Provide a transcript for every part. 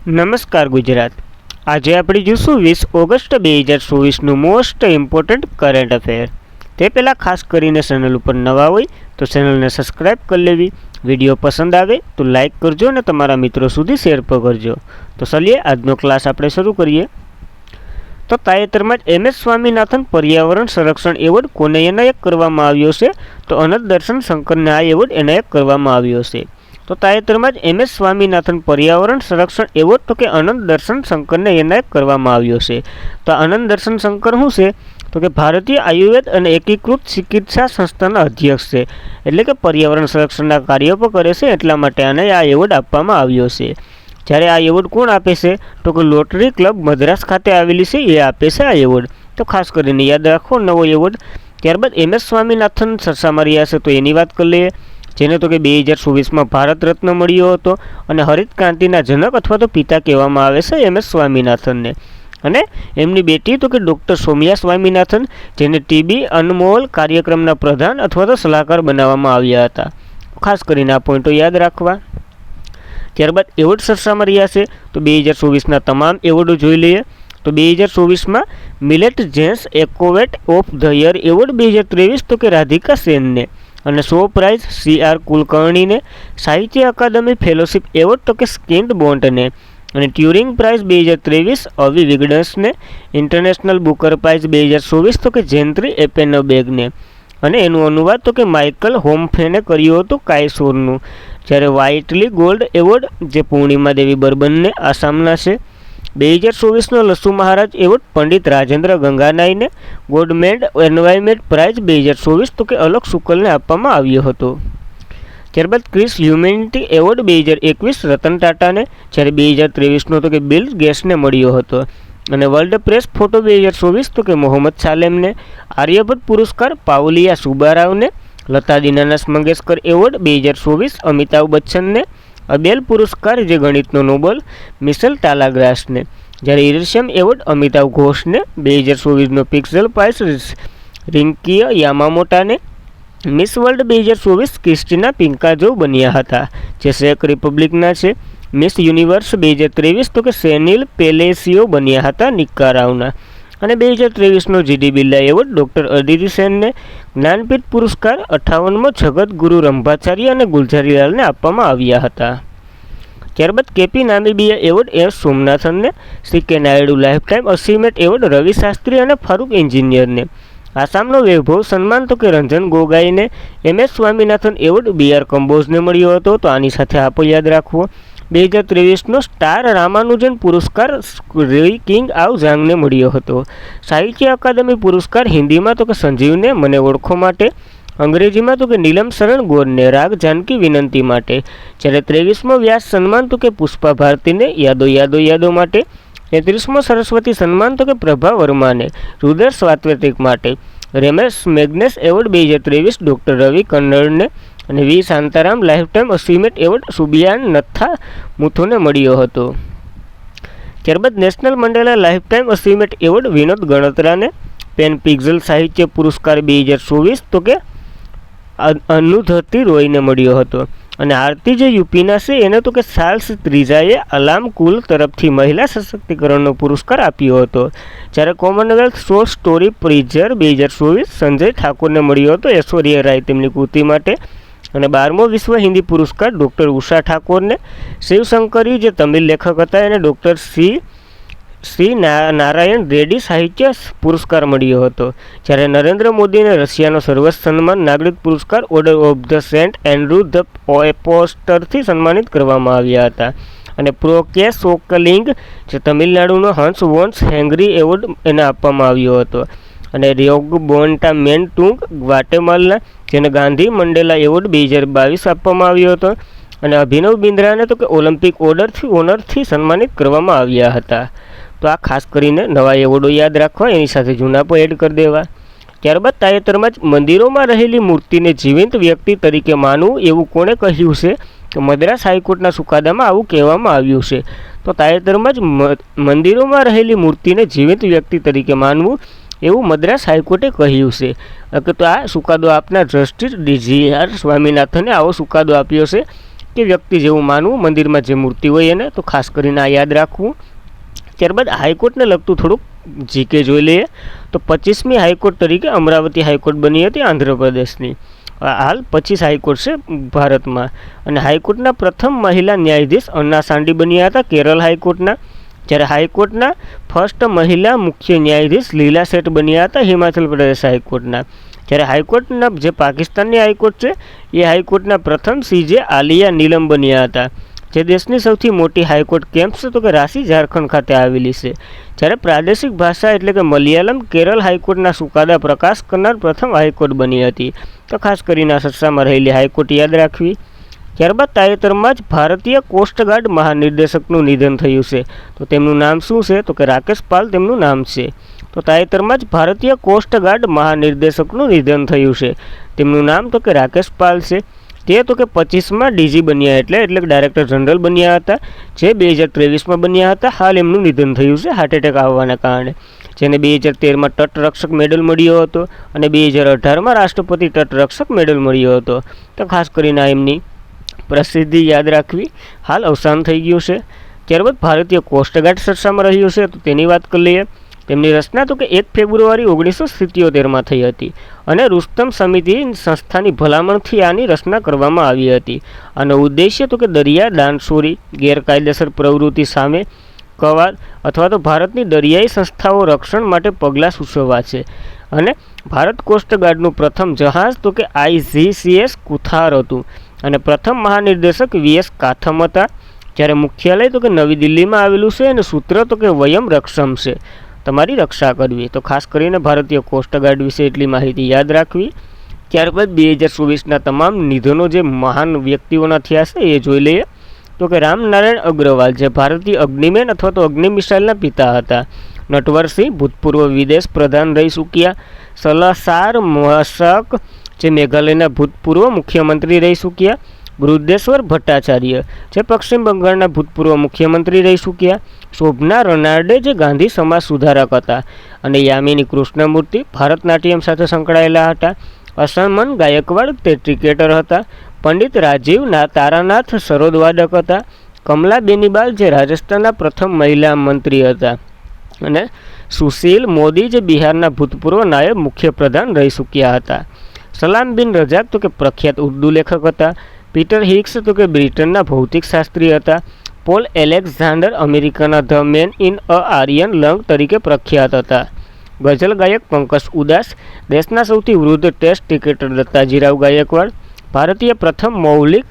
નમસ્કાર ગુજરાત। આજે આપણે જોઈશું 20 ઓગસ્ટ 2024નું મોસ્ટ ઇમ્પોર્ટન્ટ કરંટ અફેર। તે પહેલાં ખાસ કરીને ચેનલ ઉપર નવા હોય તો ચેનલને સબસ્ક્રાઈબ કરી લેવી, વિડીયો પસંદ આવે તો લાઇક કરજો અને તમારા મિત્રો સુધી શેર પણ કરજો। તો ચલીએ આજનો ક્લાસ આપણે શરૂ કરીએ। તો તાજેતરમાં જ MS સ્વામીનાથન પર્યાવરણ સંરક્ષણ એવોર્ડ કોને એનાયત કરવામાં આવ્યો છે? તો અનંત દર્શન શંકરને આ એવોર્ડ એનાયત કરવામાં આવ્યો છે। તો તાજેતરમાં જ MS સ્વામીનાથન પર્યાવરણ સંરક્ષણ એવોર્ડ તો કે અનંત દર્શન શંકરને એનાયત કરવામાં આવ્યો છે। તો અનંત દર્શન શંકર શું છે? તો કે ભારતીય આયુર્વેદ અને એકીકૃત ચિકિત્સા સંસ્થાના અધ્યક્ષ છે, એટલે કે પર્યાવરણ સંરક્ષણના કાર્યો પણ કરે છે, એટલા માટે આને આ એવોર્ડ આપવામાં આવ્યો છે। જ્યારે આ એવોર્ડ કોણ આપે છે? તો કે રોટરી ક્લબ મદ્રાસ ખાતે આવેલી છે એ આપે છે આ એવોર્ડ। તો ખાસ કરીને યાદ રાખો નવો એવોર્ડ। ત્યારબાદ MS સ્વામીનાથન ચર્ચામાં રહ્યા છે તો એની વાત કરી લઈએ, જેને તો કે 2024માં ભારત રત્ન મળ્યો હતો અને હરિત ક્રાંતિના જનક અથવા તો પિતા કહેવામાં આવે છે MS સ્વામીનાથનને। અને એમની બેટી તો કે ડૉક્ટર સૌમ્યા સ્વામીનાથન, જેને TB અનમોલ કાર્યક્રમના પ્રધાન અથવા તો સલાહકાર બનાવવામાં આવ્યા હતા। ખાસ કરીને આ પોઈન્ટો યાદ રાખવા। ત્યારબાદ એવોર્ડ ચર્ચામાં રહ્યા છે તો 2024ના તમામ એવોર્ડો જોઈ લઈએ। તો 2024માં મિલેટ જેન્સ એકોવેટ ઓફ ધ યર એવોર્ડ 2023 તો કે રાધિકા સેનને, અને show price CR કુલકર્ણીને, Sahitya Akademi fellowship award તો કે સ્કિન્ડ બોન્ટને, અને ટ્યુરિંગ પ્રાઇઝ 2023 અવી વિગડન્સને, ઇન્ટરનેશનલ બુકર પ્રાઇઝ 2024 તો કે જેન્ટ્રી એપેનબેગને, અને એનું અનુવાદ તો કે માઇકલ હોમફેને કર્યું હતું કાયસોરનું। જ્યારે વ્હાઇટલી ગોલ્ડ એવોર્ડ જે પૂર્ણિમા દેવી બર્બનને આસામના છે। 2024નો લસુ મહારાજ એવોર્ડ પંડિત રાજેન્દ્ર ગંગાનાઈને, ગોડમેડ એન્વાયરમેન્ટ પ્રાઇઝ 2024 તો કે અલોક શુકલને આપવામાં આવ્યો હતો। ત્યારબાદ ક્રિસ હ્યુમેનિટી એવોર્ડ 2021 રતન ટાટાને, જ્યારે 2023નો તો કે બિલ ગેટ્સને મળ્યો હતો। અને વર્લ્ડ પ્રેસ ફોટો 2024 તો કે મોહમ્મદ સાલેમને, આર્યભટ્ટ પુરસ્કાર પાઉલિયા સુબારાવને, લતા દીનાનાથ મંગેશકર એવોર્ડ 2024 અમિતાભ બચ્ચનને, અબેલ પુરસ્કાર જે ગણિતનો નોબલ મિશેલ ટાલાગ્રાસને, જ્યારે ઇરશિયમ એવોર્ડ અમિતાભ ઘોષને, 2024નો પિક્સેલ પ્રાઇઝ રિંકીય યામામોટાને, મિસ વર્લ્ડ 2024 ક્રિસ્ટીના પિંકાજો બન્યા હતા, જે ચેક રિપબ્લિકના છે। મિસ યુનિવર્સ 2023 તો કે સેનિલ પેલેસિયો બન્યા હતા નિકારાવના। અને 2023નો GD Birla award doctor Aditi સેનને, જ્ઞાનપીઠ પુરસ્કાર 58મો જગત ગુરુ રંભાચાર્ય અને ગુલઝારીલાલને આપવામાં આવ્યા હતા। ત્યારબાદ KP નામીબિયા એવોર્ડ S સોમનાથનને, CK Naidu lifetime achievement award Ravi Shastri અને ફારૂક એન્જિનિયરને, આસામનો વૈભવ સન્માન તો કે રંજન ગોગાઈને, MS સ્વામીનાથન એવોર્ડ BR કંબોજને મળ્યો હતો, તો આની સાથે આપો યાદ રાખવો। 2023નો સ્ટાર રામાનુજન પુરસ્કાર રી કિંગ આવ ઝાંગને મળ્યો હતો। સાહિત્ય અકાદમી પુરસ્કાર હિન્દીમાં તો કે સંજીવને મને ઓળખો માટે, અંગ્રેજીમાં તો કે નીલમ શરણ ગોરને રાગ જાનકી વિનંતી માટે, જ્યારે 23મો વ્યાસ સન્માન તો કે પુષ્પા ભારતીને યાદો યાદો યાદો માટે, 33મો સરસ્વતી સન્માન તો કે પ્રભા વર્માને રુદર સ્વાત્વતિક માટે, રેમેશ મેગ્નેસ એવોર્ડ 2023 ડૉક્ટર રવિ કન્નડને, અને V Shantaram lifetime achievement award સુબિયાન નથા મુથુને મળ્યો હતો। ત્યારબાદ national Mandela lifetime achievement award Vinod ગણતરાને, પેન પિક્સેલ સાહિત્ય પુરસ્કાર 2024 તો કે અનુધતી રોયને મળ્યો હતો। અને આરતી જે યુપીના છે એને તો કે સાલ્સ ત્રીજાએ અલામ કુલ તરફથી મહિલા સશક્તિકરણનો પુરસ્કાર આપ્યો હતો, જ્યારે કોમનવેલ્થ શોર્ટ સ્ટોરી પ્રિઝર 2024 સંજય ઠાકોરને મળ્યો હતો ઐશ્વર્યા રાય તેમની કૃતિ માટે। અને 12મો વિશ્વ હિન્દી પુરસ્કાર ડૉક્ટર ઉષા ઠાકોરને, શિવશંકરી જે તમિલ લેખક હતા એને ડૉક્ટર શ્રી નારાયણ રેડ્ડી સાહિત્ય પુરસ્કાર મળ્યો હતો, જ્યારે નરેન્દ્ર મોદીને રશિયાનો સર્વોચ્ચ સન્માન નાગરિક પુરસ્કાર order of the Saint Andrew the એપોસ્ટરથી સન્માનિત કરવામાં આવ્યા હતા। અને પ્રોકે સોકલિંગ જે તમિલનાડુનો હંસ વોન્સ હેંગરી એવોર્ડ એને આપવામાં આવ્યો હતો। અને રિયોગ બોન્ટા મેન ટુંગ ગ્વાટેમાલના, જેને ગાંધી મંડેલા એવોર્ડ 2022 આપવામાં આવ્યો હતો। અને અભિનવ બિંદ્રાને તો કે ઓલિમ્પિક ઓનરથી સન્માનિત કરવામાં આવ્યા હતા। તો આ ખાસ કરીને નવા એવોર્ડો યાદ રાખવા, એની સાથે જૂના પણ એડ કરી દેવા। ત્યારબાદ તાજેતરમાં જ મંદિરોમાં રહેલી મૂર્તિને જીવંત વ્યક્તિ તરીકે માનવું એવું કોણે કહ્યું છે? તો મદ્રાસ હાઈકોર્ટના ચુકાદામાં આવું કહેવામાં આવ્યું છે। તો તાજેતરમાં જ મંદિરોમાં રહેલી મૂર્તિને જીવંત વ્યક્તિ તરીકે માનવું એવું મદ્રાસ હાઈકોર્ટે કહ્યું છે। તો આ ચુકાદો આપનાર જસ્ટિસ DGR સ્વામીનાથને આવો ચુકાદો આપ્યો છે। કે વ્યક્તિ જેવું માનવું, મંદિરમાં જે મૂર્તિ હોય એને, તો ખાસ કરીને આ યાદ રાખવું. ત્યારબાદ હાઈકોર્ટને લગતું થોડુંક જીકે જોઈ લઈએ. તો 25મી હાઈકોર્ટ તરીકે અમરાવતી હાઈકોર્ટ બની હતી આંધ્રપ્રદેશની. હાલ 25 હાઈકોર્ટ છે ભારતમાં. અને હાઈકોર્ટના પ્રથમ મહિલા ન્યાયાધીશ અન્ના સાંડી બન્યા હતા કેરળ હાઈકોર્ટના. જ્યારે હાઈકોર્ટના ફર્સ્ટ મહિલા મુખ્ય ન્યાયાધીશ લીલા શેઠ બન્યા હતા હિમાચલ પ્રદેશ હાઈકોર્ટના. જ્યારે હાઈકોર્ટના જે પાકિસ્તાનની હાઈકોર્ટ છે એ હાઈકોર્ટના પ્રથમ સીજે આલિયા નીલમ બન્યા હતા. જે દેશની સૌથી મોટી હાઈકોર્ટ કેમ્પ છે તો કે રાંચી ઝારખંડ ખાતે આવેલી છે. જ્યારે પ્રાદેશિક ભાષા એટલે કે મલયાલમ કેરળ હાઈકોર્ટના ચુકાદા પ્રકાશ કરનાર પ્રથમ હાઈકોર્ટ બની હતી. તો ખાસ કરીને આ સત્સામાં રહેલી હાઈકોર્ટ યાદ રાખવી. ત્યારબાદ તાજેતરમાં જ ભારતીય કોસ્ટગાર્ડ મહાનિર્દેશકનું નિધન થયું છે. તો તેમનું નામ શું છે? તો કે રાકેશ પાલ તેમનું નામ છે. તો તાજેતરમાં જ ભારતીય કોસ્ટગાર્ડ મહાનિર્દેશકનું નિધન થયું છે. તેમનું નામ તો કે રાકેશ પાલ છે. તે તો કે 25માં ડીજી બન્યા એટલે કે ડાયરેક્ટર જનરલ બન્યા હતા, જે 2023માં બન્યા હતા. હાલ એમનું નિધન થયું છે હાર્ટ એટેક આવવાના કારણે. જેને 2013માં તટરક્ષક મેડલ મળ્યો હતો અને 2018માં રાષ્ટ્રપતિ તટરક્ષક મેડલ મળ્યો હતો. તો ખાસ કરીને એમની પ્રસિદ્ધિ યાદ રાખવી. હાલ અવસાન થઈ ગયું છે. ત્યારબાદ ભારતીય કોસ્ટગાર્ડ ચર્ચામાં રહ્યું છે તો તેની વાત કરી લઈએ. તેમની રચના તો કે 1 ફેબ્રુઆરી 1977માં થઈ હતી અને રુસ્તમ સમિતિ સંસ્થાની ભલામણથી આની રચના કરવામાં આવી હતી. આનો ઉદ્દેશ્ય તો કે દરિયા દાણચોરી, ગેરકાયદેસર પ્રવૃત્તિ સામે કવાદ અથવા તો ભારતની દરિયાઈ સંસ્થાઓ રક્ષણ માટે પગલાં સૂચવવા છે. અને ભારત કોસ્ટગાર્ડનું પ્રથમ જહાજ તો કે IGCS કુથાર હતું અને પ્રથમ મહાનિર્દેશક VS કાથમ હતા. જ્યારે મુખ્યાલય તો કે નવી દિલ્હીમાં આવેલું છે અને સૂત્ર તો કે વયમ રક્ષમ છે, તમારી રક્ષા કરવી. તો ખાસ કરીને ભારતીય કોસ્ટગાર્ડ વિશે એટલી માહિતી યાદ રાખવી. ત્યારબાદ 2024ના તમામ નિધનો જે મહાન વ્યક્તિઓના થયા છે એ જોઈ લઈએ. તો કે રામનારાયણ અગ્રવાલ જે ભારતીય અગ્નિમેન અથવા તો અગ્નિ મિસાઇલના પિતા હતા. નટવરસિંહ ભૂતપૂર્વ વિદેશ પ્રધાન રહી ચૂક્યા. સલાસાર મશક જે મેઘાલયના ભૂતપૂર્વ મુખ્યમંત્રી રહી ચૂક્યા. બૃહદેશ્વર ભટ્ટાચાર્ય જે પશ્ચિમ બંગાળના ભૂતપૂર્વ મુખ્યમંત્રી રહી ચૂક્યા. શોભના રનાલ્ડે જે ગાંધી સમાજ સુધારક હતા. અને યામિની કૃષ્ણમૂર્તિ ભારતનાટ્યમ સાથે સંકળાયેલા હતા. અસમન ગાયકવાડ તે ક્રિકેટર હતા. પંડિત રાજીવ તારાનાથ સરોદવાદક હતા. કમલા બેનીવાલ જે રાજસ્થાનના પ્રથમ મહિલા મંત્રી હતા. અને સુશીલ મોદી જે બિહારના ભૂતપૂર્વ નાયબ મુખ્યપ્રધાન રહી ચૂક્યા હતા. સલામ બિન રજાક તો કે પ્રખ્યાત ઉર્દુ લેખક હતા. પીટર હિગ્સ તો કે બ્રિટનના ભૌતિકશાસ્ત્રી હતા. પોલ એલેક્ઝાન્ડર અમેરિકાના the man in a iron lung તરીકે પ્રખ્યાત હતા. ગઝલ ગાયક પંકજ ઉદાસ, દેશના સૌથી વૃદ્ધ ટેસ્ટ ક્રિકેટર દત્તાજીરાવ ગાયકવાડ, ભારતીય પ્રથમ મૌલિક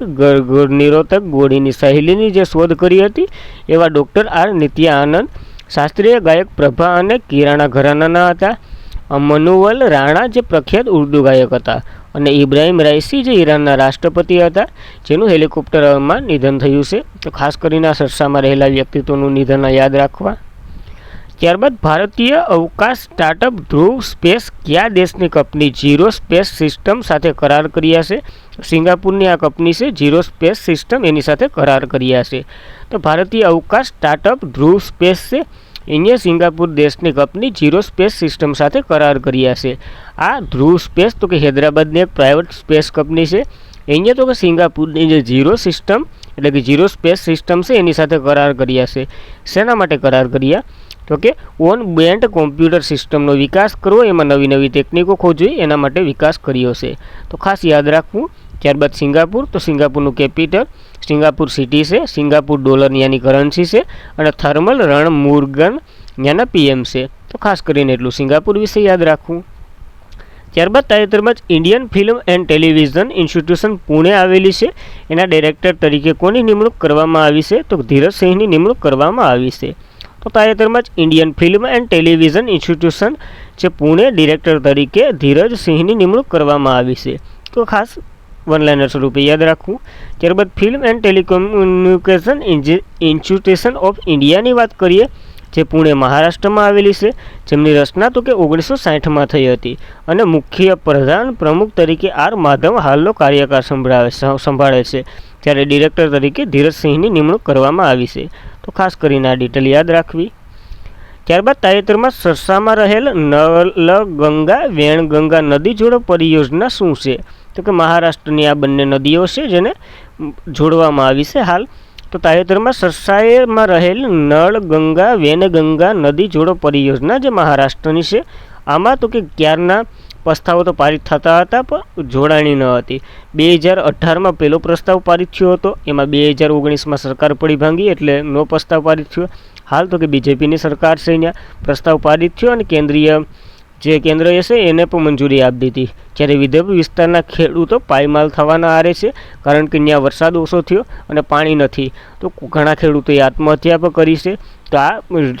નિરોધક ગોળીની શૈલીની જે શોધ કરી હતી એવા ડૉક્ટર આર નિત્યા આનંદ, શાસ્ત્રીય ગાયક પ્રભા અને કિરાણા ઘરાનાના હતા. મનુવલ રાણા જે પ્રખ્યાત ઉર્દુ ગાયક હતા. અને ઇબ્રાહિમ રાઈસી જે ઈરાનના રાષ્ટ્રપતિ હતા, જેનું હેલિકોપ્ટરમાં નિધન થયું છે. તો ખાસ કરીને આ ચર્ચામાં રહેલા વ્યક્તિત્વનું નિધન યાદ રાખવા. ત્યારબાદ ભારતીય અવકાશ સ્ટાર્ટઅપ ધ્રુવ સ્પેસ કયા દેશની કંપની ઝીરો સ્પેસ સિસ્ટમ સાથે કરાર કર્યા છે? સિંગાપુરની આ કંપની છે ઝીરો સ્પેસ સિસ્ટમ, એની સાથે કરાર કર્યા છે. તો ભારતીય અવકાશ સ્ટાર્ટઅપ ધ્રુવ સ્પેસ છે એને સિંગાપુર દેશની કંપની ઝીરો સ્પેસ સિસ્ટમ સાથે કરાર કર્યા છે. આ ધ્રુવ સ્પેસ તો કે હૈદરાબાદની એક પ્રાઇવેટ સ્પેસ કંપની છે. અહીંયા તો કે સિંગાપુરની જે ઝીરો સિસ્ટમ એટલે કે ઝીરો સ્પેસ સિસ્ટમ છે એની સાથે કરાર કર્યા છે. શેના માટે કરાર કર્યા? તો કે ઓન બેન્ડ કોમ્પ્યુટર સિસ્ટમનો વિકાસ કરવો, એમાં નવી નવી ટેકનિકો ખોજવી, એના માટે વિકાસ કર્યો છે. તો ખાસ યાદ રાખવું. ત્યારબાદ સિંગાપુર, તો સિંગાપુરનું કેપિટલ સિંગાપુર સિટી છે. સિંગાપુર ડોલર ત્યાંની કરન્સી છે. અને થર્મલ રણમુર્ગન ત્યાંના PM છે. તો ખાસ કરીને એટલું સિંગાપુર વિશે યાદ રાખવું. ત્યારબાદ તાજેતરમાં જ Indian film and television institution Pune આવેલી છે. એના ડાયરેક્ટર તરીકે કોની નિમણૂક કરવામાં આવી છે? તો ધીરજ સિંહની નિમણૂક કરવામાં આવી છે. તો તાજેતરમાં જ ઇન્ડિયન ફિલ્મ એન્ડ ટેલિવિઝન ઇન્સ્ટિટ્યૂશન જે પુણે ડિરેક્ટર તરીકે ધીરજ સિંહની નિમણૂક કરવામાં આવી છે. તો ખાસ વનલાઇનર સ્વરૂપે યાદ રાખવું. ત્યારબાદ ફિલ્મ એન્ડ ટેલિકોમ્યુનિકેશન ઇન્સ્ટિટ્યૂશન ઓફ ઇન્ડિયાની વાત કરીએ, જે પુણે મહારાષ્ટ્રમાં આવેલી છે. જેમની રચના તો કે 1960માં થઈ હતી. અને મુખ્ય પ્રધાન પ્રમુખ તરીકે R માધવ હાલનો કાર્યકાળ સંભાળે છે. જ્યારે ડિરેક્ટર તરીકે ધીરજ સિંહની નિમણૂક કરવામાં આવી છે. તો ખાસ કરીને આ ડિટેલ યાદ રાખવી. ત્યારબાદ તાજેતરમાં ચર્ચામાં રહેલ નલગંગા વેણગંગા નદી જોડો પરિયોજના શું છે? તો કે મહારાષ્ટ્રની આ બંને નદીઓ છે જેને જોડવામાં આવી છે હાલ. તો તાજેતરમાં સરસાઈમાં રહેલ નળ ગંગા વેનગંગા નદી જોડો પરિયોજના જે મહારાષ્ટ્રની છે, આમાં તો કે ક્યારના પ્રસ્તાવો તો પારિત થતા હતા પણ જોડાણી ન હતી. 2018માં પહેલો પ્રસ્તાવ પારિત થયો હતો, એમાં 2019માં સરકાર પડી ભાંગી એટલે નો પ્રસ્તાવ પારિત થયો. હાલ તો કે બીજેપીની સરકાર છે, અહીંયા પ્રસ્તાવ પારિત થયો અને કેન્દ્રએ છે એને પણ મંજૂરી આપી દીધી. જ્યારે વિદર્ભ વિસ્તારના ખેડૂતો પાયમાલ થવાના આરે છે, કારણ કે ત્યાં વરસાદ ઓછો થયો અને પાણી નથી. તો ઘણા ખેડૂતોએ આત્મહત્યા પણ કરી છે. તો આ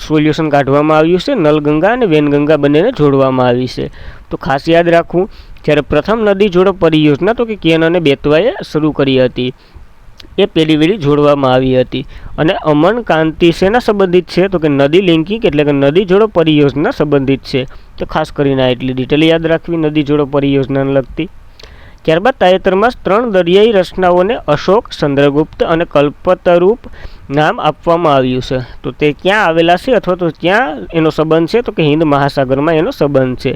સોલ્યુશન કાઢવામાં આવ્યું છે, નલગંગા અને વેનગંગા બંનેને જોડવામાં આવી છે. તો ખાસ યાદ રાખવું, જ્યારે પ્રથમ નદી જોડો પરિયોજના તો કે કેન અને બેતવાએ શરૂ કરી હતી, એ પેલી વેલી જોડવામાં આવી હતી. અને અમન કાંતિ શેના સંબંધિત છે તો કે નદી લિંકિંગ એટલે કે નદી જોડો પરિયોજના સંબંધિત છે. તો ખાસ કરીને એટલી ડિટેલ યાદ રાખવી નદી જોડો પરિયોજનાને લગતી. ત્યારબાદ તાજેતરમાં 3 દરિયાઈ રચનાઓને અશોક, ચંદ્રગુપ્ત અને કલ્પતરૂપ નામ આપવામાં આવ્યું છે. તો તે ક્યાં આવેલા છે અથવા તો ક્યાં એનો સંબંધ છે તો કે હિન્દ મહાસાગરમાં એનો સંબંધ છે.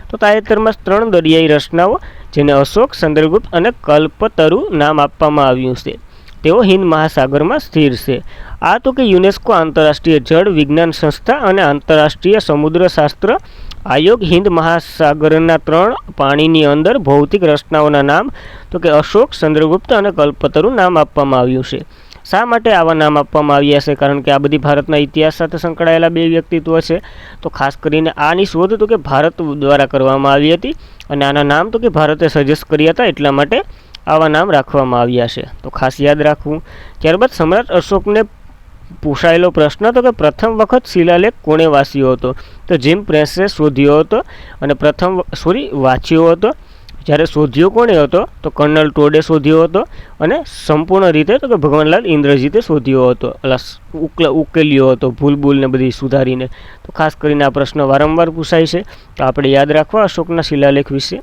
તો તાજેતરમાં 3 દરિયાઈ રચનાઓ જેને અશોક, ચંદ્રગુપ્ત અને કલ્પતરુ નામ આપવામાં આવ્યું છે, તેઓ હિન્દ મહાસાગરમાં સ્થિર છે. આ તો કે યુનેસ્કો આંતરરાષ્ટ્રીય જળ વિજ્ઞાન સંસ્થા અને આંતરરાષ્ટ્રીય સમુદ્રશાસ્ત્ર આયોગ હિન્દ મહાસાગરના 3 પાણીની અંદર ભૌતિક રચનાઓના નામ તો કે અશોક, ચંદ્રગુપ્ત અને કલ્પતરુ નામ આપવામાં આવ્યું છે. શા માટે આવા નામ આપવામાં આવ્યા છે? કારણ કે આ બધી ભારતના ઇતિહાસ સાથે સંકળાયેલા 2 વ્યક્તિત્વ છે. તો ખાસ કરીને આની શોધ તો કે ભારત દ્વારા કરવામાં આવી હતી અને આના નામ તો કે ભારતે સજેસ્ટ કર્યા હતા, એટલા માટે આવા નામ રાખવામાં આવ્યા છે. તો ખાસ યાદ રાખવું. ત્યારબાદ સમ્રાટ અશોકને પૂછાયેલો પ્રશ્ન તો કે પ્રથમ વખત શિલાલેખ કોણે વાંચ્યો હતો? તો જીમ પ્રેસે શોધ્યો હતો અને વાંચ્યો હતો. જ્યારે શોધ્યો કોણે હતો તો કર્નલ ટોડે શોધ્યો હતો અને સંપૂર્ણ રીતે તો કે ભગવાનલાલ ઇન્દ્રજીતે શોધ્યો હતો, ઉકેલ્યો હતો ભૂલને બધી સુધારીને. તો ખાસ કરીને આ પ્રશ્ન વારંવાર પૂછાય છે, તો આપણે યાદ રાખવા અશોકના શિલાલેખ વિશે.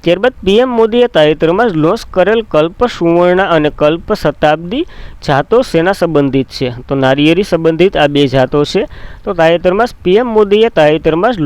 ત્યારબાદ પીએમ મોદીએ તાજેતરમાં લોન્ચ કરેલ કલ્પ સુવર્ણ અને કલ્પ શતાબ્દી જાતો શેના સંબંધિત છે? તો નારિયેળી સંબંધિત આ 2 જાતો છે. તો તાજેતરમાં પીએમ મોદીએ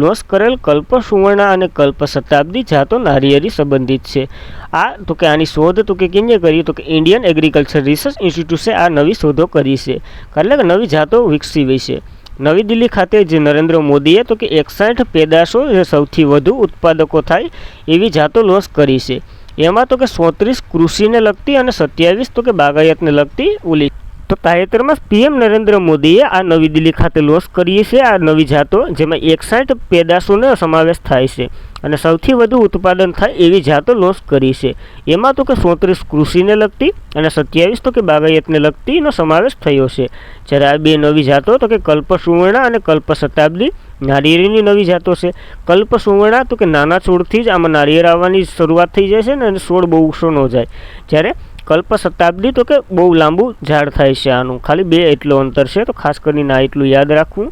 લોન્ચ કરેલ કલ્પ સુવર્ણ અને કલ્પ શતાબ્દી જાતો નારિયેળી સંબંધિત છે. આ તો કે આની શોધ તો કે કેને કરી તો કે ઇન્ડિયન એગ્રીકલ્ચર રિસર્ચ ઇન્સ્ટિટ્યૂટે આ નવી શોધો કરી છે, એટલે કે નવી જાતો વિકસાવી છે. નવી દિલ્હી ખાતે જે નરેન્દ્ર મોદીએ તો કે 61 પેદાશો જે સૌથી વધુ ઉત્પાદકો થાય એવી જાતો લોન્ચ કરી છે. એમાં તો કે 34 કૃષિને લગતી અને 27 તો કે બાગાયતને લગતી ઓલી. તો તાજેતરમાં પીએમ નરેન્દ્ર મોદીએ આ નવી દિલ્હી ખાતે લોન્ચ કરી છે આ નવી જાતો, જેમાં 61 પેદાશોનો સમાવેશ થાય છે અને સૌથી વધુ ઉત્પાદન થાય એવી જાતો લોન્ચ કરી છે. એમાં તો કે 34 કૃષિને લગતી અને 27 તો કે બાગાયતને લગતીનો સમાવેશ થયો છે. જ્યારે આ 2 નવી જાતો તો કે કલ્પ સુવર્ણ અને કલ્પ શતાબ્દી નારિયેળીની નવી જાતો છે. કલ્પ સુવર્ણ તો કે નાના છોડથી જ આમાં નારિયેળ આવવાની શરૂઆત થઈ જાય છે ને છોડ બહુ ઊંચો ન જાય. જ્યારે કલ્પ શતાબ્દી તો કે બહુ લાંબુ ઝાડ થાય છે, આનું ખાલી 2 એટલો અંતર છે. તો ખાસ કરીને આ એટલું યાદ રાખવું.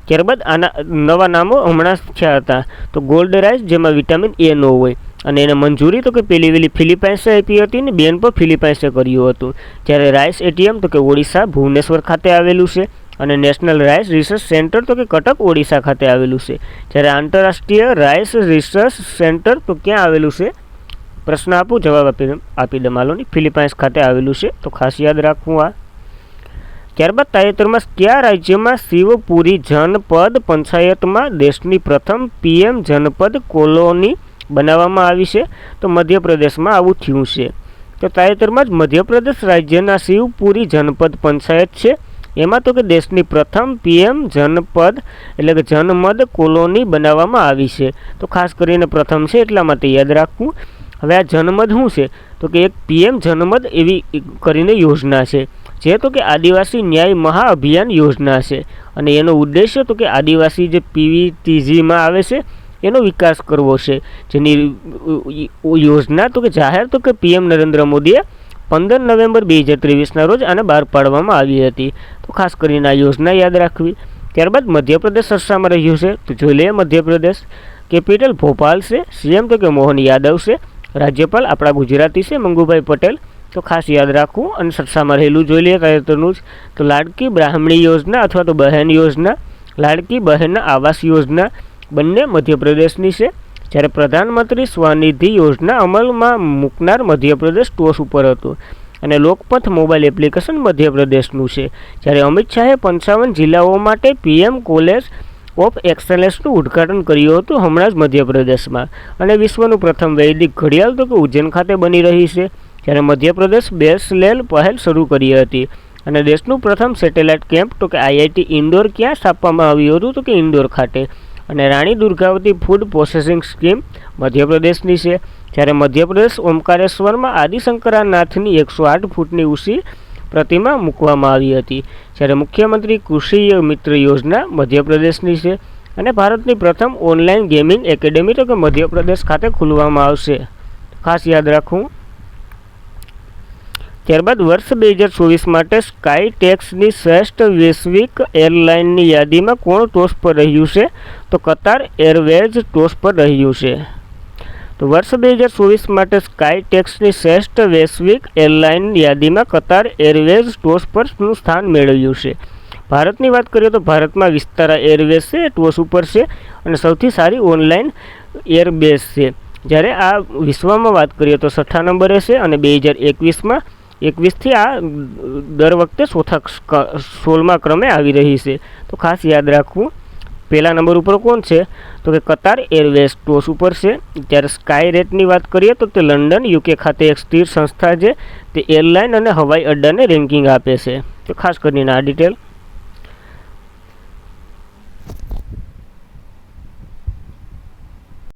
ત્યારબાદ આના નવા નામો હમણાં થયા હતા. તો ગોલ્ડ રાઈસ જેમાં વિટામિન એ ન હોય અને એને મંજૂરી તો કે પેલી વેલી ફિલિપાઇન્સે આપી હતી ને બેન પર ફિલિપાઇન્સે કર્યું હતું. જ્યારે રાઈસ એટીએમ તો કે ઓડિશા ભુવનેશ્વર ખાતે આવેલું છે અને નેશનલ રાઈસ રિસર્ચ સેન્ટર તો કે કટક ઓડિશા ખાતે આવેલું છે. જ્યારે આંતરરાષ્ટ્રીય રાઈસ રિસર્ચ સેન્ટર તો ક્યાં આવેલું છે? પ્રશ્ન આપું, જવાબ આપી દે માલોની. ફિલિપાઇન્સ ખાતે આવેલું છે. તો ખાસ યાદ રાખવું આ. ત્યારબાદ તાજેતરમાં કયા રાજ્યમાં શિવપુરી જનપદ પંચાયતમાં દેશની પ્રથમ પીએમ જનપદ કોલોની બનાવવામાં આવી છે? તો મધ્યપ્રદેશમાં આવું થયું છે. તો તાજેતરમાં જ મધ્યપ્રદેશ રાજ્યના શિવપુરી જનપદ પંચાયત છે, એમાં તો કે દેશની પ્રથમ પીએમ જનપદ એટલે કે જનમદ કોલોની બનાવવામાં આવી છે. તો ખાસ કરીને પ્રથમ છે એટલા માટે યાદ રાખવું. હવે આ જનમદ શું છે તો કે એક પીએમ જનમદ એવી કરીને યોજના છે, જે તો કે આદિવાસી ન્યાય મહાઅભિયાન યોજના છે અને એનો ઉદ્દેશ્ય તો કે આદિવાસી જે પીવીટીજીમાં આવે છે એનો વિકાસ કરવો છે, જેની યોજના તો કે જાહેર તો કે પીએમ નરેન્દ્ર મોદીએ 15 નવેમ્બર 2023ના રોજ આને બહાર પાડવામાં આવી હતી. તો ખાસ કરીને આ યોજના યાદ રાખવી. ત્યારબાદ મધ્યપ્રદેશ સરસામાં રહ્યું છે, તો જોઈ લઈએ મધ્યપ્રદેશ. કેપિટલ ભોપાલ છે, સીએમ તો કે મોહન યાદવ છે, રાજ્યપાલ આપણા ગુજરાતી છે મંગુભાઈ પટેલ. તો ખાસ યાદ રાખવું અને સરસામાં રહેલું જોઈ લઈએ તાજેતરનું જ. તો લાડકી બ્રાહ્મણી યોજના અથવા તો બહેન યોજના, લાડકી બહેન આવાસ યોજના બંને મધ્યપ્રદેશની છે. જ્યારે પ્રધાનમંત્રી સ્વનિધિ યોજના અમલમાં મૂકનાર મધ્યપ્રદેશ ટોચ ઉપર હતું અને લોકપથ મોબાઈલ એપ્લિકેશન મધ્યપ્રદેશનું છે. જ્યારે અમિત શાહે 55 જિલ્લાઓ માટે PM કોલેજ ઓફ એક્સેલન્સનું ઉદ્ઘાટન કર્યું હતું હમણાં જ મધ્યપ્રદેશમાં. અને વિશ્વનું પ્રથમ વૈદિક ઘડિયાળ તો કે ઉજ્જૈન ખાતે બની રહી છે. જ્યારે મધ્યપ્રદેશ બેસ લેલ પહેલ શરૂ કરી હતી અને દેશનું પ્રથમ સેટેલાઇટ કેમ્પ તો કે IIT ઇન્દોર ક્યાં સ્થાપવામાં આવ્યું હતું તો કે ઇન્દોર ખાતે. અને રાણી દુર્ગાવતી ફૂડ પ્રોસેસિંગ સ્કીમ મધ્યપ્રદેશની છે. જ્યારે મધ્યપ્રદેશ ઓમકારેશ્વરમાં આદિશંકરાનાથની 108 ફૂટની ઊંચી પ્રતિમા મૂકવામાં આવી હતી. જ્યારે મુખ્યમંત્રી કૃષિ મિત્ર યોજના મધ્યપ્રદેશની છે. અને ભારતની પ્રથમ ઓનલાઈન ગેમિંગ એકેડેમી તો કે મધ્યપ્રદેશ ખાતે ખોલવામાં આવશે, ખાસ યાદ રાખવું. ત્યારબાદ વર્ષ 2024 માટે સ્કાય ટેક્સની શ્રેષ્ઠ વૈશ્વિક એરલાઇનની યાદીમાં કોણ ટોચ પર રહ્યું છે તો કતાર એરવેઝ ટોચ પર રહ્યું છે. તો વર્ષ 2024 માટે સ્કાય ટેક્સની શ્રેષ્ઠ વૈશ્વિક એરલાઇન યાદીમાં કતાર એરવેઝ ટોચ પરનું સ્થાન મેળવ્યું છે. ભારતની વાત કરીએ તો ભારતમાં વિસ્તારા એરવેઝ છે ટોચ ઉપર છે અને સૌથી સારી ઓનલાઈન એરબેઝ છે. જ્યારે આ વિશ્વમાં વાત કરીએ તો 6થા નંબરે છે અને 2021થી આ દર વખતે 16મા ક્રમે આવી રહી છે. તો ખાસ યાદ રાખવું. પહેલા નંબર ઉપર કોણ છે તો કે કતાર એરવેઝ ટોચ ઉપર છે. જ્યારે સ્કાય રેટની વાત કરીએ તો તે લંડન UK ખાતે એક સ્થિર સંસ્થા છે. તે એરલાઇન અને હવાઈ અડ્ડાને રેન્કિંગ આપે છે. તો ખાસ કરીને આ ડિટેલ.